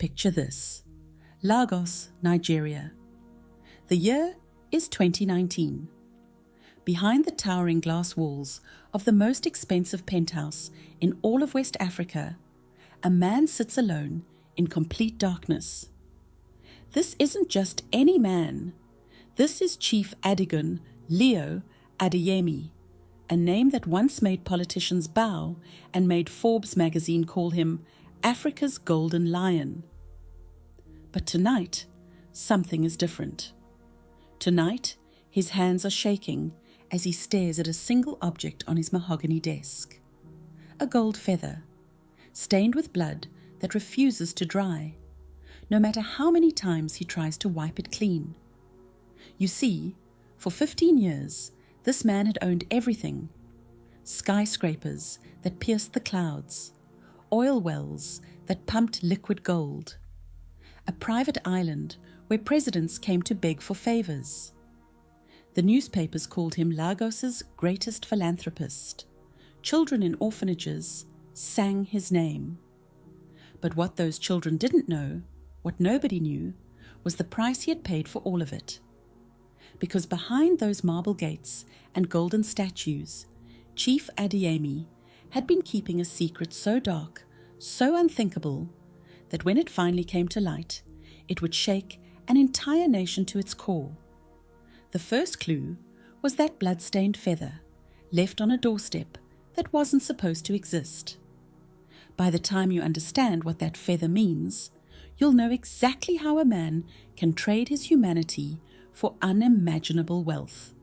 Picture this: Lagos, Nigeria. The year is 2019. Behind the towering glass walls of the most expensive penthouse in all of West Africa, a man sits alone in complete darkness. This isn't just any man. This is Chief Adigun, Leo Adeyemi, a name that once made politicians bow and made Forbes magazine call him Africa's Golden Lion. But tonight, something is different. Tonight, his hands are shaking as he stares at a single object on his mahogany desk. A gold feather, stained with blood that refuses to dry, no matter how many times he tries to wipe it clean. You see, for 15 years, this man had owned everything: skyscrapers that pierced the clouds, oil wells that pumped liquid gold, a private island where presidents came to beg for favors. The newspapers called him Lagos's greatest philanthropist. Children in orphanages sang his name. But what those children didn't know, what nobody knew, was the price he had paid for all of it. Because behind those marble gates and golden statues, Chief Adigun had been keeping a secret so dark, so unthinkable, that when it finally came to light, it would shake an entire nation to its core. The first clue was that blood-stained feather left on a doorstep that wasn't supposed to exist. By the time you understand what that feather means, you'll know exactly how a man can trade his humanity for unimaginable wealth,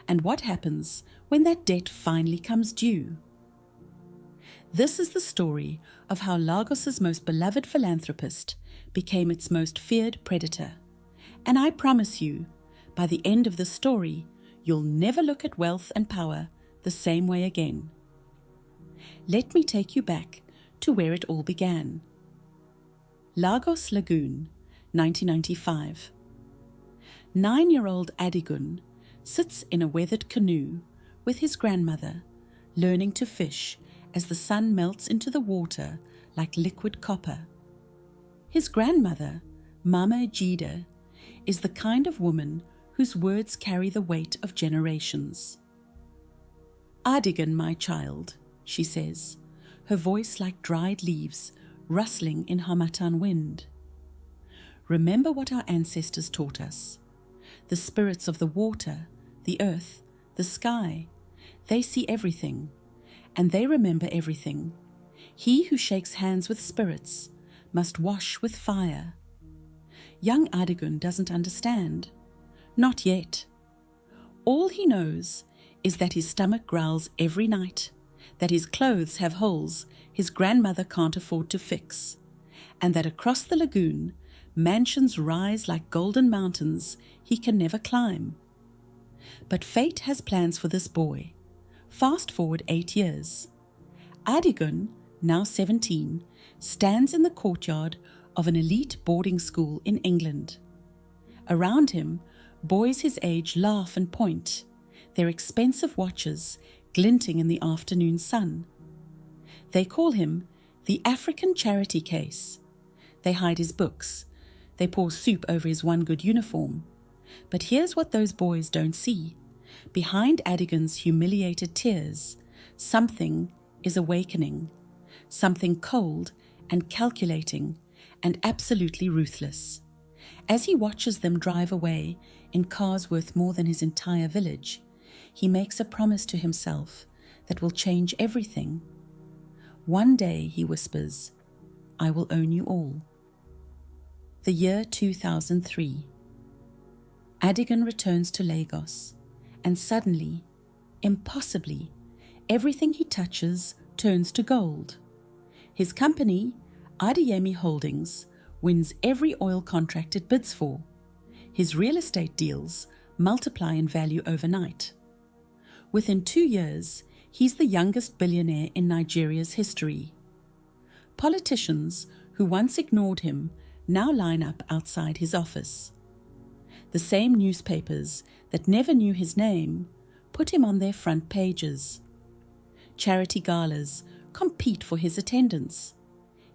and what happens when that debt finally comes due. This is the story of how Lagos's most beloved philanthropist became its most feared predator, and I promise you, by the end of the story, you'll never look at wealth and power the same way again. Let me take you back to where it all began. Lagos Lagoon, 1995. 9-year-old Adigun sits in a weathered canoe with his grandmother, learning to fish as the sun melts into the water like liquid copper. His grandmother, Mama Ejida, is the kind of woman whose words carry the weight of generations. "Adigun, my child," she says, her voice like dried leaves rustling in harmattan wind. "Remember what our ancestors taught us. The spirits of the water, the earth, the sky, they see everything, and they remember everything. He who shakes hands with spirits must wash with fire." Young Adigun doesn't understand. Not yet. All he knows is that his stomach growls every night, that his clothes have holes his grandmother can't afford to fix, and that across the lagoon, mansions rise like golden mountains he can never climb. But fate has plans for this boy. Fast forward 8 years. Adigun, now 17, stands in the courtyard of an elite boarding school in England. Around him, boys his age laugh and point, their expensive watches glinting in the afternoon sun. They call him the African charity case. They hide his books. They pour soup over his one good uniform. But here's what those boys don't see. Behind Adigun's humiliated tears, something is awakening. Something cold and calculating and absolutely ruthless. As he watches them drive away in cars worth more than his entire village, he makes a promise to himself that will change everything. "One day," he whispers, "I will own you all." The year 2003. Adigun returns to Lagos, and suddenly, impossibly, everything he touches turns to gold. His company, Adeyemi Holdings, wins every oil contract it bids for. His real estate deals multiply in value overnight. Within 2 years, he's the youngest billionaire in Nigeria's history. Politicians who once ignored him now line up outside his office. The same newspapers that never knew his name put him on their front pages. Charity galas compete for his attendance.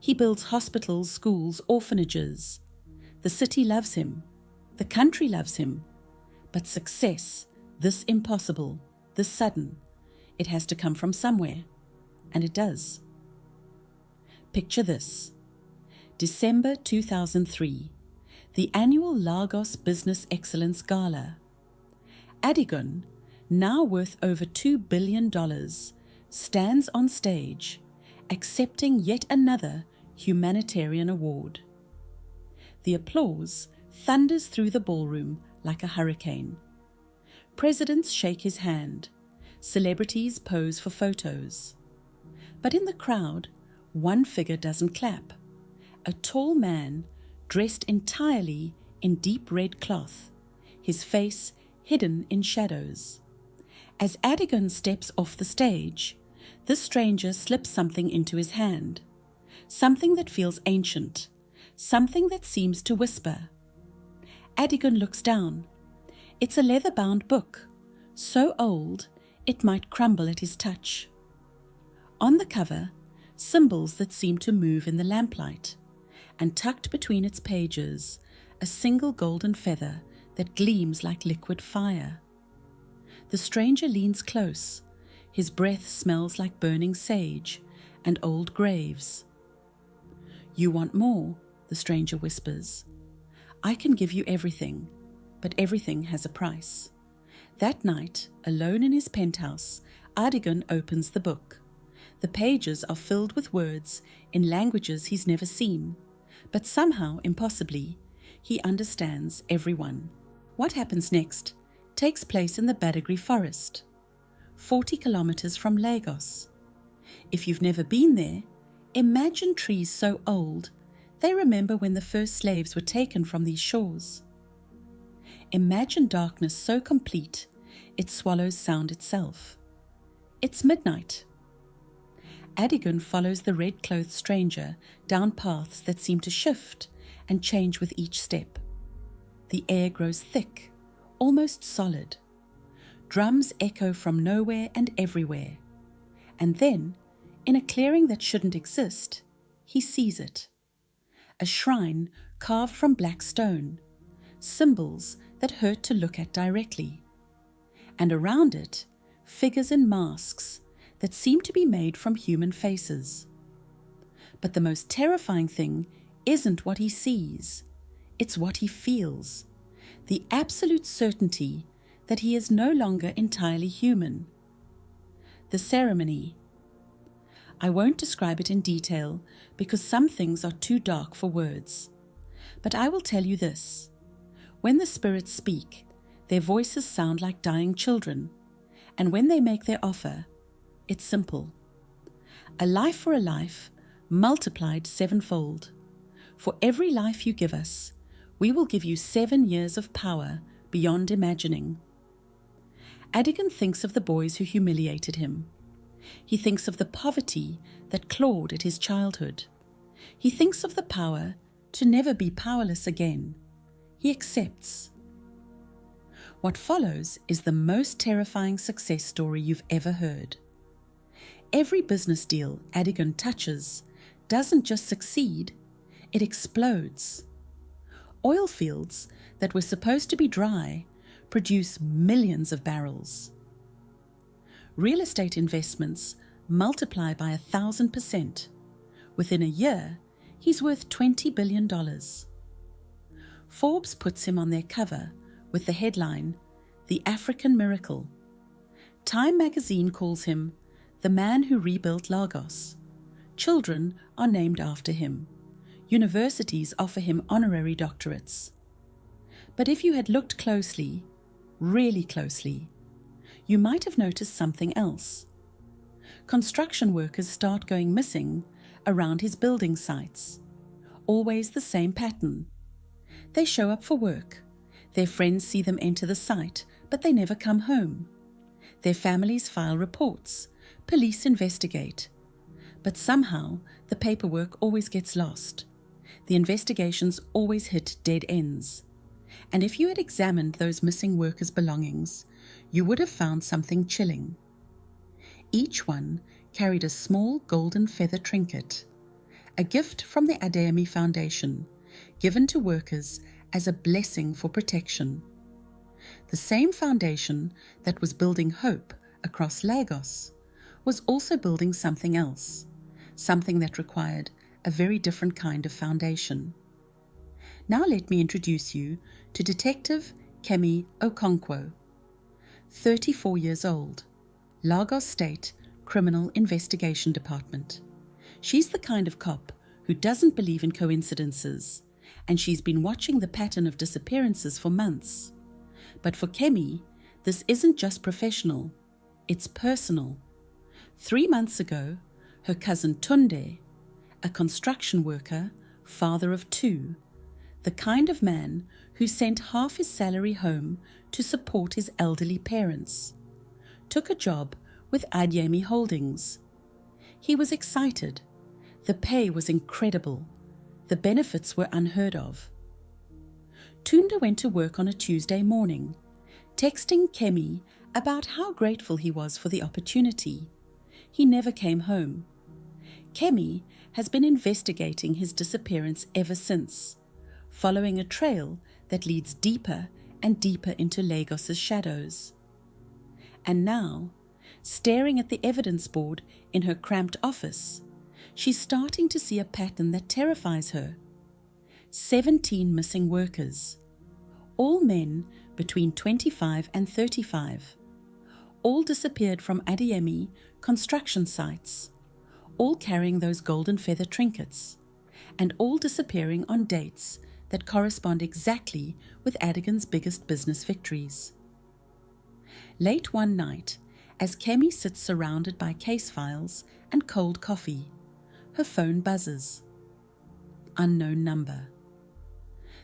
He builds hospitals, schools, orphanages. The city loves him. The country loves him. But success, this impossible, this sudden, it has to come from somewhere. And it does. Picture this. December 2003, the annual Lagos Business Excellence Gala. Adigun, now worth over $2 billion, stands on stage, accepting yet another humanitarian award. The applause thunders through the ballroom like a hurricane. Presidents shake his hand. Celebrities pose for photos. But in the crowd, one figure doesn't clap. A tall man, dressed entirely in deep red cloth, his face hidden in shadows. As Adigun steps off the stage, this stranger slips something into his hand, something that feels ancient, something that seems to whisper. Adigun looks down. It's a leather-bound book, so old it might crumble at his touch. On the cover, symbols that seem to move in the lamplight, and tucked between its pages, a single golden feather that gleams like liquid fire. The stranger leans close. His breath smells like burning sage and old graves. "You want more," the stranger whispers. "I can give you everything, but everything has a price." That night, alone in his penthouse, Adigun opens the book. The pages are filled with words in languages he's never seen, but somehow, impossibly, he understands everyone. What happens next takes place in the Badagry forest, 40 kilometers from Lagos. If you've never been there, imagine trees so old they remember when the first slaves were taken from these shores. Imagine darkness so complete it swallows sound itself. It's midnight. Adigun follows the red-clothed stranger down paths that seem to shift and change with each step. The air grows thick, almost solid. Drums echo from nowhere and everywhere. And then, in a clearing that shouldn't exist, he sees it. A shrine carved from black stone, symbols that hurt to look at directly. And around it, figures in masks that seem to be made from human faces. But the most terrifying thing isn't what he sees, it's what he feels. The absolute certainty that he is no longer entirely human. The ceremony. I won't describe it in detail because some things are too dark for words. But I will tell you this. When the spirits speak, their voices sound like dying children, and when they make their offer, it's simple. A life for a life, multiplied sevenfold. For every life you give us, we will give you 7 years of power beyond imagining. Adigun thinks of the boys who humiliated him. He thinks of the poverty that clawed at his childhood. He thinks of the power to never be powerless again. He accepts. What follows is the most terrifying success story you've ever heard. Every business deal Adigun touches doesn't just succeed, it explodes. Oil fields that were supposed to be dry produce millions of barrels. Real estate investments multiply by 1,000%. Within a year, he's worth $20 billion. Forbes puts him on their cover with the headline, "The African Miracle." Time magazine calls him the man who rebuilt Lagos. Children are named after him. Universities offer him honorary doctorates. But if you had looked closely, really closely, you might have noticed something else. Construction workers start going missing around his building sites. Always the same pattern. They show up for work. Their friends see them enter the site, but they never come home. Their families file reports. Police investigate. But somehow, the paperwork always gets lost. The investigations always hit dead ends. And if you had examined those missing workers' belongings, you would have found something chilling. Each one carried a small golden feather trinket, a gift from the Adeyemi Foundation, given to workers as a blessing for protection. The same foundation that was building hope across Lagos was also building something else, something that required a very different kind of foundation. Now let me introduce you to Detective Kemi Okonkwo, 34 years old, Lagos State Criminal Investigation Department. She's the kind of cop who doesn't believe in coincidences, and she's been watching the pattern of disappearances for months. But for Kemi, this isn't just professional, it's personal. 3 months ago, her cousin Tunde, a construction worker, father of 2, the kind of man who sent half his salary home to support his elderly parents, took a job with Adeyemi Holdings. He was excited. The pay was incredible. The benefits were unheard of. Tunde went to work on a Tuesday morning, texting Kemi about how grateful he was for the opportunity. He never came home. Kemi has been investigating his disappearance ever since, following a trail that leads deeper and deeper into Lagos's shadows. And now, staring at the evidence board in her cramped office, she's starting to see a pattern that terrifies her. 17 missing workers, all men between 25 and 35, all disappeared from Adeyemi construction sites, all carrying those golden feather trinkets, and all disappearing on dates that correspond exactly with Adigun's biggest business victories. Late one night, as Kemi sits surrounded by case files and cold coffee, her phone buzzes. Unknown number.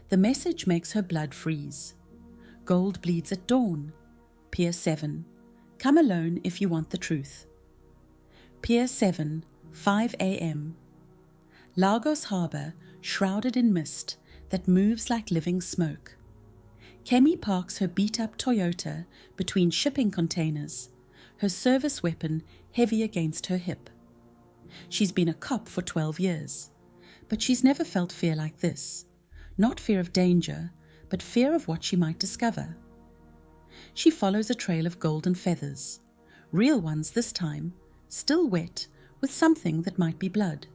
The message makes her blood freeze. Gold bleeds at dawn. Pier 7. Come alone if you want the truth. Pier 7, 5 a.m. Lagos Harbour shrouded in mist that moves like living smoke. Kemi parks her beat-up Toyota between shipping containers, her service weapon heavy against her hip. She's been a cop for 12 years, but she's never felt fear like this. Not fear of danger, but fear of what she might discover. She follows a trail of golden feathers, real ones this time, still wet with something that might be blood,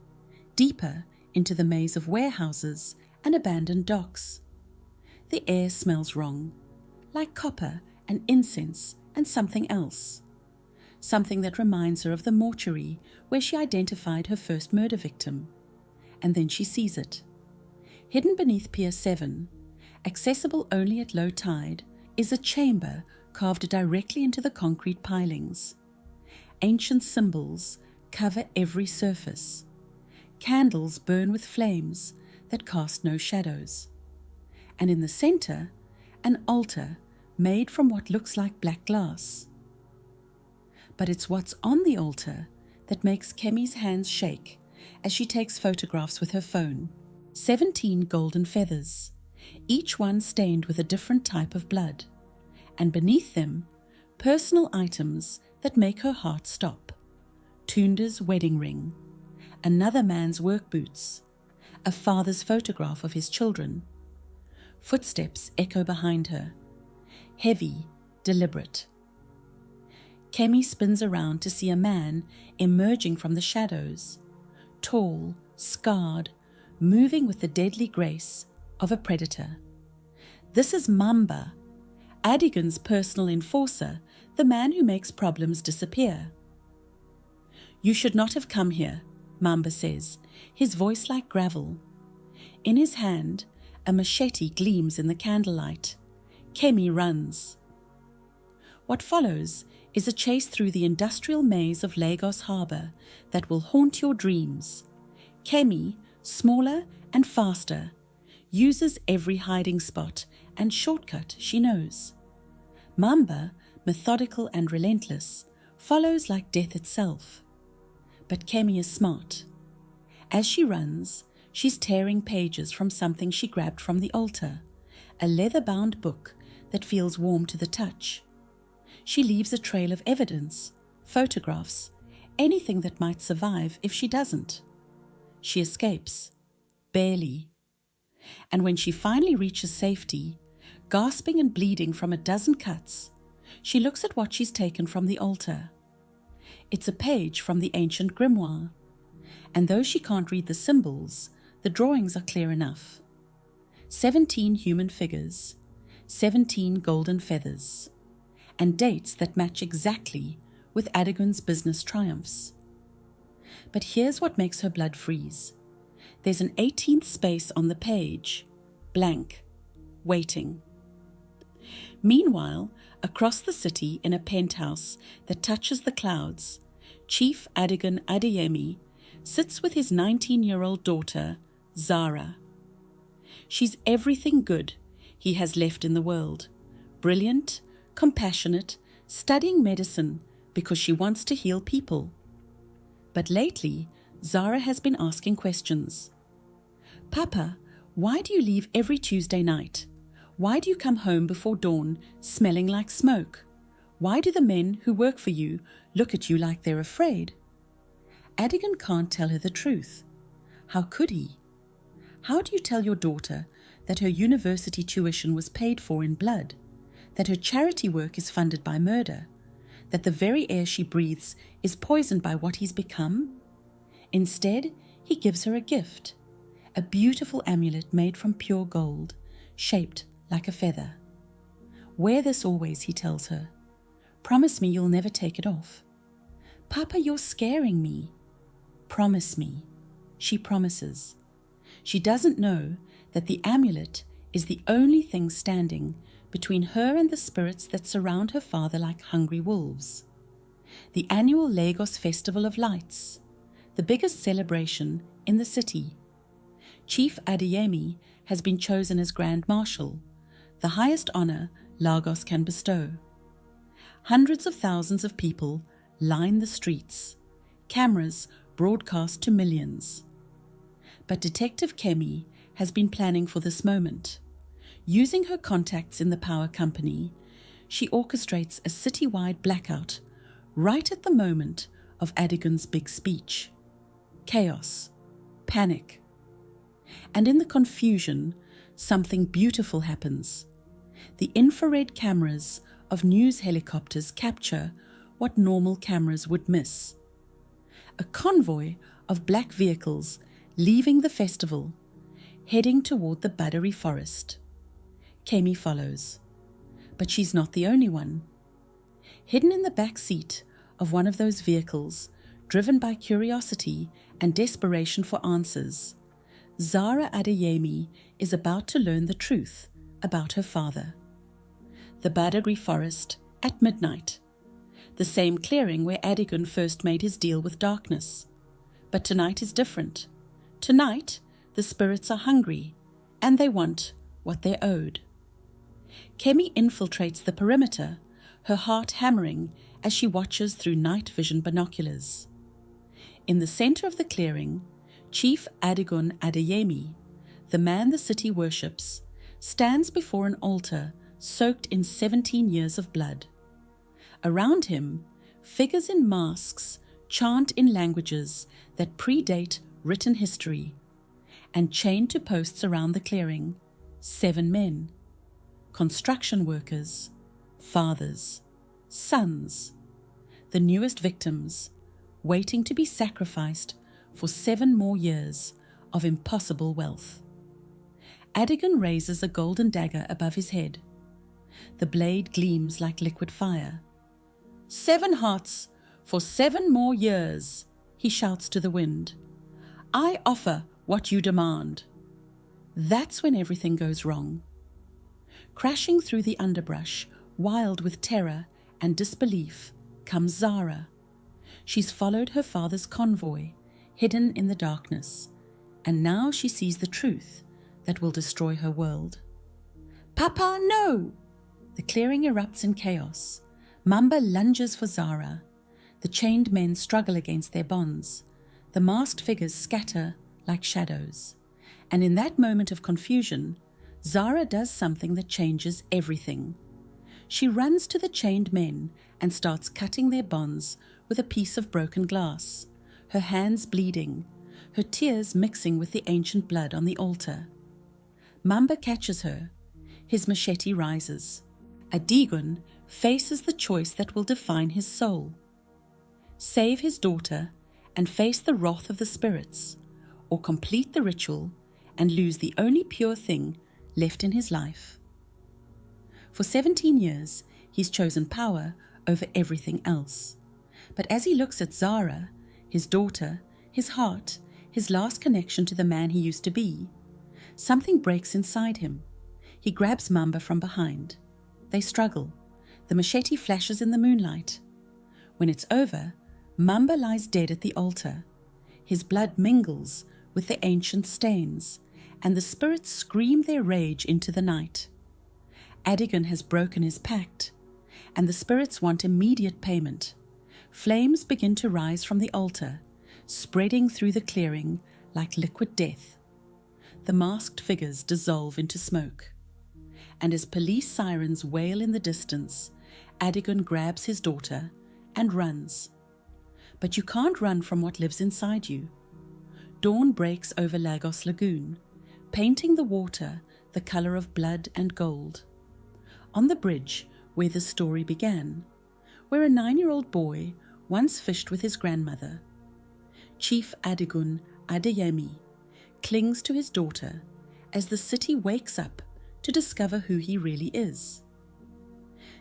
deeper into the maze of warehouses and abandoned docks. The air smells wrong, like copper and incense and something else. Something that reminds her of the mortuary where she identified her first murder victim. And then she sees it. Hidden beneath Pier 7, accessible only at low tide, is a chamber carved directly into the concrete pilings. Ancient symbols cover every surface. Candles burn with flames that cast no shadows. And in the center, an altar made from what looks like black glass. But it's what's on the altar that makes Kemi's hands shake as she takes photographs with her phone. 17 golden feathers, each one stained with a different type of blood, and beneath them, personal items that make her heart stop. Tunde's wedding ring, another man's work boots, a father's photograph of his children. Footsteps echo behind her, heavy, deliberate. Kemi spins around to see a man emerging from the shadows, tall, scarred, moving with the deadly grace of a predator. This is Mamba, Adigun's personal enforcer, the man who makes problems disappear. "You should not have come here," Mamba says, his voice like gravel. In his hand, a machete gleams in the candlelight. Kemi runs. What follows is a chase through the industrial maze of Lagos Harbour that will haunt your dreams. Kemi, smaller and faster, uses every hiding spot and shortcut she knows. Mamba, methodical and relentless, follows like death itself. But Kemi is smart. As she runs, she's tearing pages from something she grabbed from the altar, a leather-bound book that feels warm to the touch. She leaves a trail of evidence, photographs, anything that might survive if she doesn't. She escapes, barely. And when she finally reaches safety, gasping and bleeding from a dozen cuts, she looks at what she's taken from the altar. It's a page from the ancient grimoire, and though she can't read the symbols, the drawings are clear enough. 17 human figures, 17 golden feathers, and dates that match exactly with Adigun's business triumphs. But here's what makes her blood freeze. There's an 18th space on the page, blank, waiting. Meanwhile, across the city in a penthouse that touches the clouds, Chief Adigun Adeyemi sits with his 19-year-old daughter, Zara. She's everything good he has left in the world. Brilliant, compassionate, studying medicine because she wants to heal people. But lately, Zara has been asking questions. Papa, why do you leave every Tuesday night? Why do you come home before dawn smelling like smoke? Why do the men who work for you look at you like they're afraid? Adigun can't tell her the truth. How could he? How do you tell your daughter that her university tuition was paid for in blood, that her charity work is funded by murder, that the very air she breathes is poisoned by what he's become? Instead, he gives her a gift, a beautiful amulet made from pure gold, shaped like a feather. Wear this always, he tells her. Promise me you'll never take it off. Papa, you're scaring me. Promise me. She promises. She doesn't know that the amulet is the only thing standing between her and the spirits that surround her father like hungry wolves. The annual Lagos Festival of Lights, the biggest celebration in the city. Chief Adeyemi has been chosen as Grand Marshal, the highest honor Lagos can bestow. Hundreds of thousands of people line the streets. Cameras broadcast to millions. But Detective Kemi has been planning for this moment. Using her contacts in the power company, she orchestrates a citywide blackout right at the moment of Adigun's big speech. Chaos, panic. And in the confusion, something beautiful happens. The infrared cameras of news helicopters capture what normal cameras would miss. A convoy of black vehicles leaving the festival, heading toward the Badari forest. Kemi follows, but she's not the only one. Hidden in the back seat of one of those vehicles, driven by curiosity and desperation for answers, Zara Adeyemi is about to learn the truth about her father. The Badari forest at midnight, the same clearing where Adigun first made his deal with darkness. But tonight is different. Tonight, the spirits are hungry, and they want what they're owed. Kemi infiltrates the perimeter, her heart hammering as she watches through night vision binoculars. In the center of the clearing, Chief Adigun Adeyemi, the man the city worships, stands before an altar soaked in 17 years of blood. Around him, figures in masks chant in languages that predate written history, and chained to posts around the clearing, 7 men, construction workers, fathers, sons, the newest victims, waiting to be sacrificed for 7 more years of impossible wealth. Adigun raises a golden dagger above his head. The blade gleams like liquid fire. 7 hearts for 7 more years, he shouts to the wind. I offer what you demand. That's when everything goes wrong. Crashing through the underbrush, wild with terror and disbelief, comes Zara. She's followed her father's convoy, hidden in the darkness, and now she sees the truth that will destroy her world. Papa, no! The clearing erupts in chaos. Mamba lunges for Zara. The chained men struggle against their bonds. The masked figures scatter like shadows. And in that moment of confusion, Zara does something that changes everything. She runs to the chained men and starts cutting their bonds with a piece of broken glass, her hands bleeding, her tears mixing with the ancient blood on the altar. Mamba catches her. His machete rises. Adigun faces the choice that will define his soul. Save his daughter and face the wrath of the spirits, or complete the ritual and lose the only pure thing left in his life. For 17 years, he's chosen power over everything else. But as he looks at Zara, his daughter, his heart, his last connection to the man he used to be, something breaks inside him. He grabs Mamba from behind. They struggle. The machete flashes in the moonlight. When it's over, Mamba lies dead at the altar. His blood mingles with the ancient stains, and the spirits scream their rage into the night. Adigun has broken his pact, and the spirits want immediate payment. Flames begin to rise from the altar, spreading through the clearing like liquid death. The masked figures dissolve into smoke. And as police sirens wail in the distance, Adigun grabs his daughter and runs. But you can't run from what lives inside you. Dawn breaks over Lagos Lagoon, painting the water the color of blood and gold. On the bridge where the story began, where a 9-year-old boy once fished with his grandmother, Chief Adigun Adeyemi clings to his daughter as the city wakes up to discover who he really is.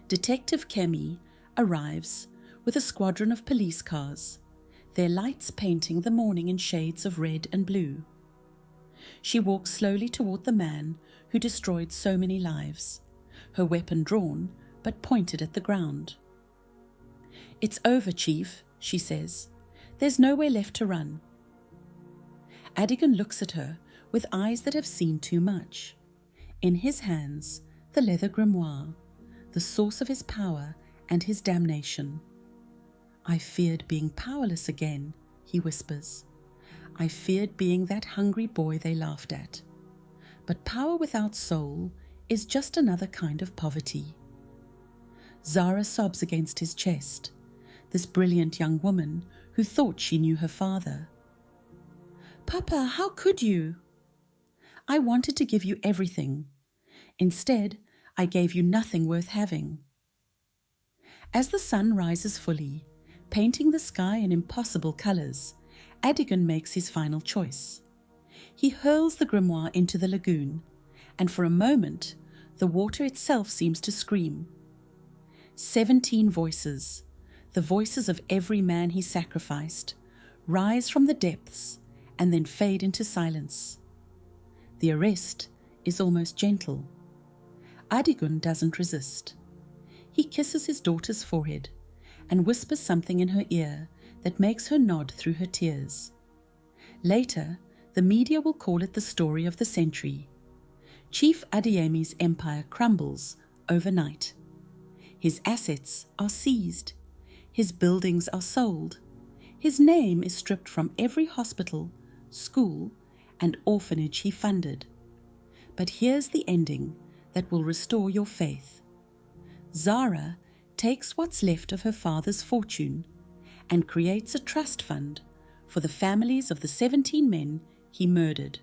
Detective Kemi arrives with a squadron of police cars, their lights painting the morning in shades of red and blue. She walks slowly toward the man who destroyed so many lives, her weapon drawn but pointed at the ground. "It's over, Chief," she says. "There's nowhere left to run." Adigun looks at her with eyes that have seen too much. In his hands, the leather grimoire, the source of his power and his damnation. "I feared being powerless again," he whispers. "I feared being that hungry boy they laughed at. But power without soul is just another kind of poverty." Zara sobs against his chest, this brilliant young woman who thought she knew her father. "Papa, how could you?" "I wanted to give you everything. Instead, I gave you nothing worth having." As the sun rises fully, painting the sky in impossible colors, Adigun makes his final choice. He hurls the grimoire into the lagoon, and for a moment, the water itself seems to scream. 17 voices, the voices of every man he sacrificed, rise from the depths and then fade into silence. The arrest is almost gentle. Adigun doesn't resist. He kisses his daughter's forehead and whispers something in her ear that makes her nod through her tears. Later, the media will call it the story of the century. Chief Adeyemi's empire crumbles overnight. His assets are seized. His buildings are sold. His name is stripped from every hospital, school, and orphanage he funded. But here's the ending that will restore your faith. Zara takes what's left of her father's fortune and creates a trust fund for the families of the 17 men he murdered.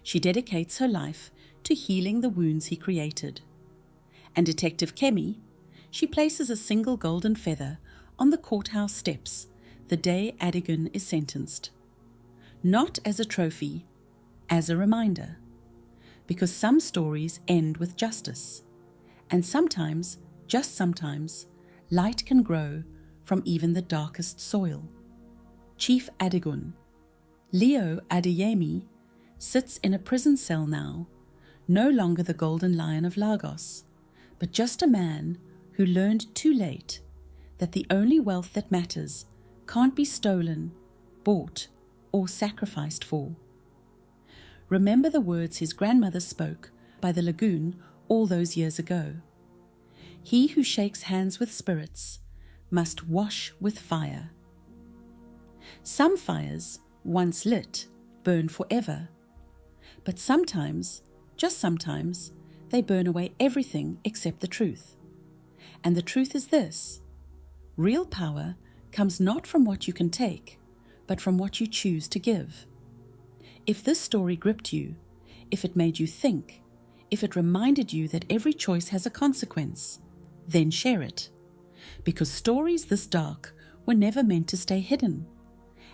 She dedicates her life to healing the wounds he created. And Detective Kemi, she places a single golden feather on the courthouse steps the day Adigun is sentenced. Not as a trophy, as a reminder. Because some stories end with justice, and sometimes, just sometimes, light can grow from even the darkest soil. Chief Adigun, Leo Adeyemi, sits in a prison cell now, no longer the golden lion of Lagos, but just a man who learned too late that the only wealth that matters can't be stolen, bought, or sacrificed for. Remember the words his grandmother spoke by the lagoon all those years ago. He who shakes hands with spirits must wash with fire. Some fires, once lit, burn forever. But sometimes, just sometimes, they burn away everything except the truth. And the truth is this: real power comes not from what you can take, but from what you choose to give. If this story gripped you, if it made you think, if it reminded you that every choice has a consequence, then share it. Because stories this dark were never meant to stay hidden.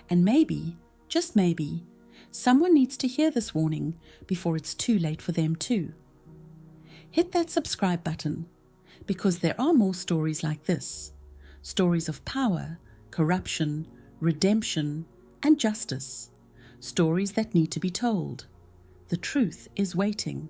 And maybe, just maybe, someone needs to hear this warning before it's too late for them too. Hit that subscribe button, because there are more stories like this. Stories of power, corruption, redemption, and justice. Stories that need to be told. The truth is waiting.